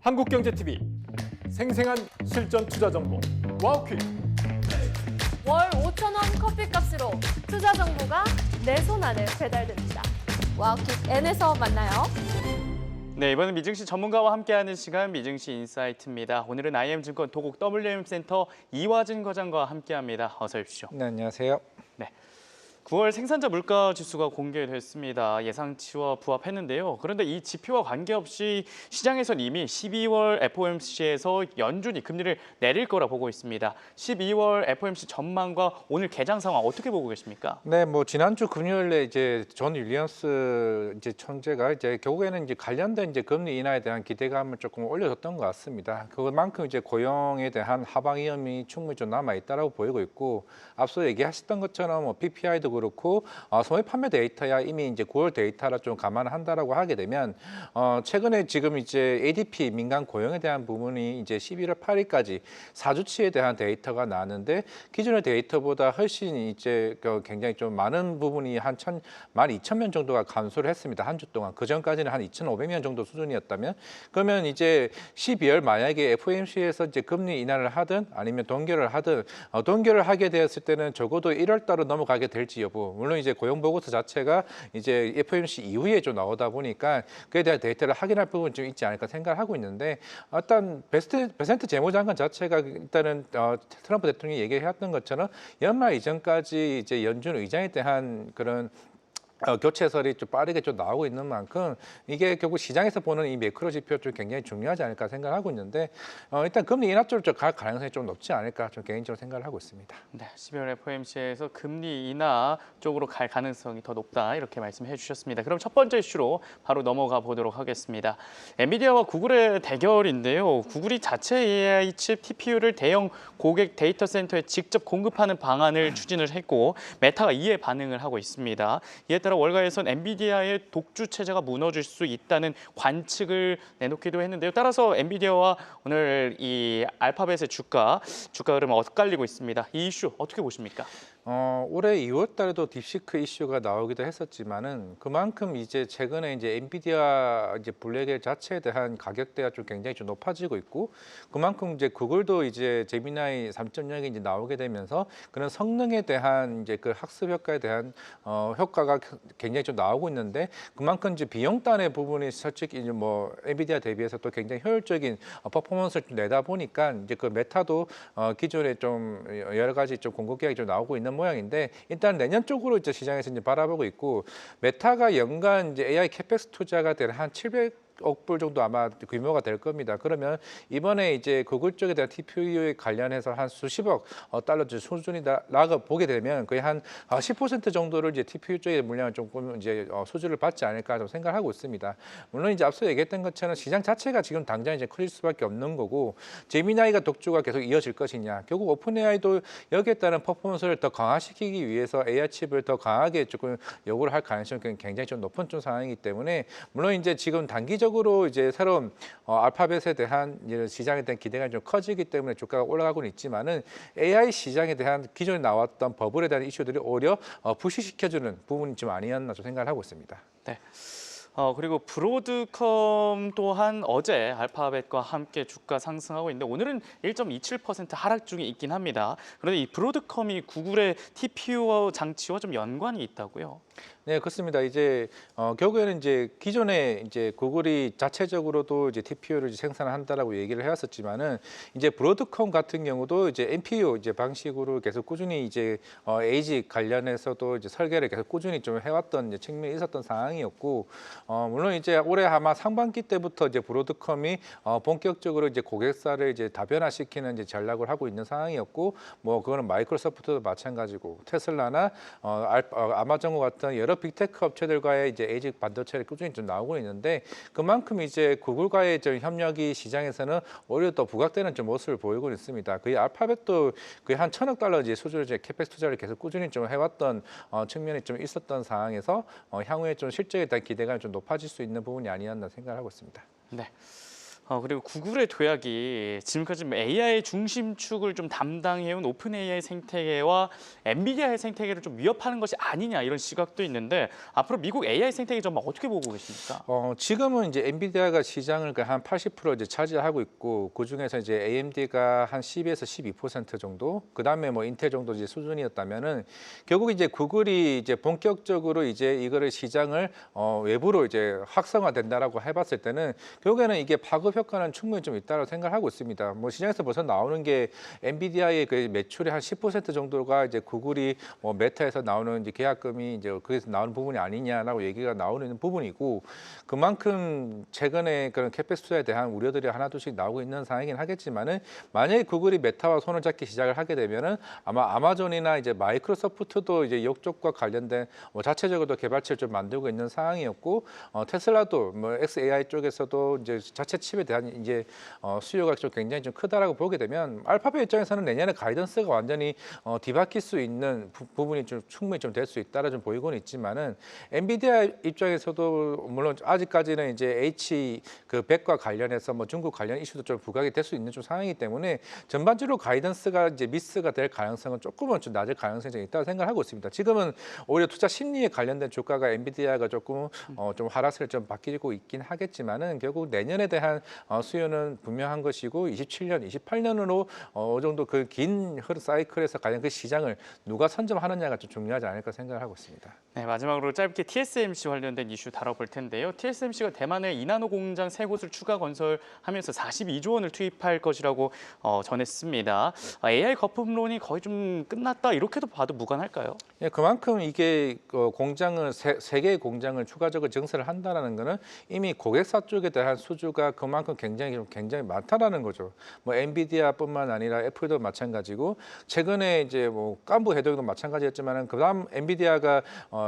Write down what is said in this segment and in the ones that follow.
한국경제TV 생생한 실전 투자 정보 와우퀴. 월 5,000원 커피값으로 투자 정보가 내 손 안에 배달됩니다. 와우킥 N에서 만나요. 네, 이번은 미증시 전문가와 함께하는 시간 미증시 인사이트입니다. 오늘은 IM증권 도곡 WM센터 이화진 과장과 함께합니다. 어서 오십시오. 네, 안녕하세요. 네, 9월 생산자 물가 지수가 공개됐습니다. 예상치와 부합했는데요. 그런데 이 지표와 관계없이 시장에선 이미 12월 FOMC에서 연준이 금리를 내릴 거라 보고 있습니다. 12월 FOMC 전망과 오늘 개장 상황 어떻게 보고 계십니까? 네, 뭐 지난주 금요일에 이제 존 윌리엄스 이제 총재가 이제 결국에는 이제 관련된 이제 금리 인하에 대한 기대감을 조금 올려줬던 것 같습니다. 그만큼 이제 고용에 대한 하방 위험이 충분히 좀 남아 있다라고 보이고 있고, 앞서 얘기하셨던 것처럼 뭐 PPI도 그렇고 소매 판매 데이터야 이미 이제 9월 데이터라 좀 감안한다라고 하게 되면 최근에 지금 이제 ADP 민간 고용에 대한 부분이 이제 11월 8일까지 4주치에 대한 데이터가 나왔는데 기존의 데이터보다 훨씬 이제 굉장히 좀 많은 부분이 한 12,000명 정도가 감소를 했습니다. 한 주 동안. 그 전까지는 한 2,500명 정도 수준이었다면, 그러면 이제 12월 만약에 FOMC에서 이제 금리 인하를 하든 아니면 동결을 하든 동결을 하게 되었을 때는 적어도 1월 달로 넘어가게 될지 여부. 물론 이제 고용 보고서 자체가 이제 FOMC 이후에 좀 나오다 보니까 그에 대한 데이터를 확인할 부분이 좀 있지 않을까 생각을 하고 있는데, 일단 베센트 재무장관 자체가 일단은 트럼프 대통령이 얘기해왔던 것처럼 연말 이전까지 이제 연준 의장에 대한 그런 교체설이 좀 빠르게 좀 나오고 있는 만큼 이게 결국 시장에서 보는 이 매크로 지표 좀 굉장히 중요하지 않을까 생각하고 있는데, 일단 금리 인하 쪽으로 갈 가능성이 좀 높지 않을까 좀 개인적으로 생각을 하고 있습니다. 네, 12월 FOMC에서 금리 인하 쪽으로 갈 가능성이 더 높다 이렇게 말씀해 주셨습니다. 그럼 첫 번째 이슈로 바로 넘어가 보도록 하겠습니다. 엔비디아와 구글의 대결인데요. 구글이 자체 AI 칩 TPU를 대형 고객 데이터 센터에 직접 공급하는 방안을 추진을 했고, 메타가 이에 반응을 하고 있습니다. 이에 따라 월가에선 엔비디아의 독주 체제가 무너질 수 있다는 관측을 내놓기도 했는데요. 따라서 엔비디아와 오늘 이 알파벳의 주가 흐름은 엇갈리고 있습니다. 이 이슈 어떻게 보십니까? 올해 2월 달에도 딥시크 이슈가 나오기도 했었지만은 그만큼 이제 최근에 이제 엔비디아 이제 블랙의 자체에 대한 가격대가 좀 굉장히 좀 높아지고 있고, 그만큼 이제 구글도 이제 제미나이 3.0이 이제 나오게 되면서 그런 성능에 대한 이제 그 학습 효과에 대한 효과가 굉장히 좀 나오고 있는데, 그만큼 이제 비용단의 부분이 솔직히 이제 뭐 엔비디아 대비해서 또 굉장히 효율적인 퍼포먼스를 좀 내다 보니까 이제 그 메타도 기존에 좀 여러 가지 좀 공급 계획이 좀 나오고 있는 모양인데, 일단 내년 쪽으로 이제 시장에서 이제 바라보고 있고, 메타가 연간 이제 AI 캐펙스 투자가 한 700억 불 정도 아마 규모가 될 겁니다. 그러면 이번에 이제 구글 쪽에 대한 TPU에 관련해서 한 수십억 달러 수준이다라고 보게 되면 거의 한 10% 정도를 이제 TPU 쪽의 물량을 조금 이제 수주를 받지 않을까 좀 생각하고 있습니다. 물론 이제 앞서 얘기했던 것처럼 시장 자체가 지금 당장 이제 커질 수밖에 없는 거고, 제미나이가 독주가 계속 이어질 것이냐, 결국 오픈AI도 여기에 따른 퍼포먼스를 더 강화시키기 위해서 AI 칩을 더 강하게 조금 요구를 할 가능성이 굉장히 좀 높은 좀 상황이기 때문에, 물론 이제 지금 단기적으로 이제 새로운 알파벳에 대한 시장에 대한 기대가 좀 커지기 때문에 주가가 올라가고는 있지만은 AI 시장에 대한 기존에 나왔던 버블에 대한 이슈들이 오히려 부시시켜주는 부분이 좀 아니었나 좀 생각을 하고 있습니다. 네. 그리고 브로드컴 또한 어제 알파벳과 함께 주가 상승하고 있는데 오늘은 1.27% 하락 중에 있긴 합니다. 그런데 이 브로드컴이 구글의 TPU 장치와 좀 연관이 있다고요? 네, 그렇습니다. 이제 결국에는 이제 기존에 이제 구글이 자체적으로도 이제 TPU를 생산한다라고 얘기를 해왔었지만은, 이제 브로드컴 같은 경우도 이제 NPU 이제 방식으로 계속 꾸준히 이제 ASIC 관련해서도 이제 설계를 계속 꾸준히 좀 해왔던 이제 측면이 있었던 상황이었고, 물론 이제 올해 아마 상반기 때부터 이제 브로드컴이 본격적으로 이제 고객사를 이제 다변화시키는 이제 전략을 하고 있는 상황이었고, 뭐 그거는 마이크로소프트도 마찬가지고 테슬라나 아마존과 같은 여러 빅테크 업체들과의 이제 ASIC 반도체를 꾸준히 좀 나오고 있는데, 그만큼 이제 구글과의 좀 협력이 시장에서는 오히려 더 부각되는 좀 모습을 보이고 있습니다. 거의 알파벳도 거의 한 1,000억 달러 이제 수준의 이제 캐펙스 투자를 계속 꾸준히 좀 해왔던 측면이 좀 있었던 상황에서 향후에 좀 실적에 대한 기대감이 좀 높아질 수 있는 부분이 아니었나 생각을 하고 있습니다. 네. 그리고 구글의 도약이 지금까지 AI 중심축을 좀 담당해온 오픈 AI 생태계와 엔비디아의 생태계를 좀 위협하는 것이 아니냐 이런 시각도 있는데 앞으로 미국 AI 생태계 좀 어떻게 보고 계십니까? 지금은 이제 엔비디아가 시장을 한 80% 이제 차지하고 있고 그 중에서 이제 AMD가 한 10에서 12% 정도, 그 다음에 뭐 인텔 정도 이제 수준이었다면은 결국 이제 구글이 이제 본격적으로 이제 이거를 시장을 외부로 이제 확성화된다라고 해봤을 때는 결국에는 이게 파급 효과는 충분히 좀 있다고 생각하고 있습니다. 뭐 시장에서 벌써 나오는 게 엔비디아의 그 매출의 한 10% 정도가 이제 구글이 뭐 메타에서 나오는 이제 계약금이 이제 거기서 나오는 부분이 아니냐라고 얘기가 나오는 부분이고, 그만큼 최근에 그런 캐펙스 투자에 대한 우려들이 하나둘씩 나오고 있는 상황이긴 하겠지만은 만약에 구글이 메타와 손을 잡기 시작을 하게 되면은 아마 아마존이나 이제 마이크로소프트도 이제 이쪽과 관련된 뭐 자체적으로 개발체를 좀 만들고 있는 상황이었고, 테슬라도 뭐 XAI 쪽에서도 이제 자체 칩에 대한 이제 수요가 좀 굉장히 좀 크다라고 보게 되면 알파벳 입장에서는 내년에 가이던스가 완전히 뒤바뀔 수 있는 부분이 좀 충분히 좀 될 수 있다라 좀 보이고는 있지만은 엔비디아 입장에서도 물론 아직까지는 이제 H100과 관련해서 뭐 중국 관련 이슈도 좀 부각이 될 수 있는 좀 상황이기 때문에 전반적으로 가이던스가 이제 미스가 될 가능성은 조금은 좀 낮을 가능성이 좀 있다고 생각하고 있습니다. 지금은 오히려 투자 심리에 관련된 주가가 엔비디아가 조금 좀 하락세를 좀 바뀌고 있긴 하겠지만은 결국 내년에 대한 수요는 분명한 것이고 27년, 28년으로 어느 정도 그 긴 사이클에서 과연 그 시장을 누가 선점하느냐가 좀 중요하지 않을까 생각을 하고 있습니다. 네, 마지막으로 짧게 TSMC 관련된 이슈 다뤄볼 텐데요. TSMC가 대만에 2나노 공장 3곳을 추가 건설하면서 42조 원을 투입할 것이라고 전했습니다. AI 거품론이 거의 좀 끝났다 이렇게도 봐도 무관할까요? 예, 그만큼 이게 공장을 세 개의 공장을 추가적으로 증설을 한다라는 거는 이미 고객사 쪽에 대한 수주가 그만큼 굉장히 많다라는 거죠. 뭐 엔비디아뿐만 아니라 애플도 마찬가지고 최근에 이제 뭐 깐부 해독도 마찬가지였지만은 그다음 엔비디아가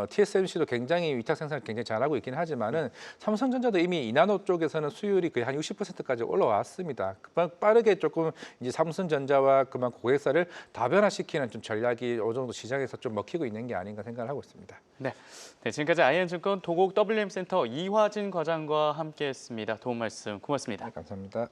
TSMC도 굉장히 위탁 생산을 굉장히 잘하고 있긴 하지만은 삼성전자도 이미 2나노 쪽에서는 수율이 거의 한 60%까지 올라왔습니다. 빠르게 조금 이제 삼성전자와 그만 고객사를 다변화시키는 좀 전략이 어느 정도 시장에서 좀 먹히고 있는 게 아닌가 생각을 하고 있습니다. 네, 지금까지 아이언증권 도곡 WM센터 이화진 과장과 함께했습니다. 도움 말씀 고맙습니다. 감사합니다.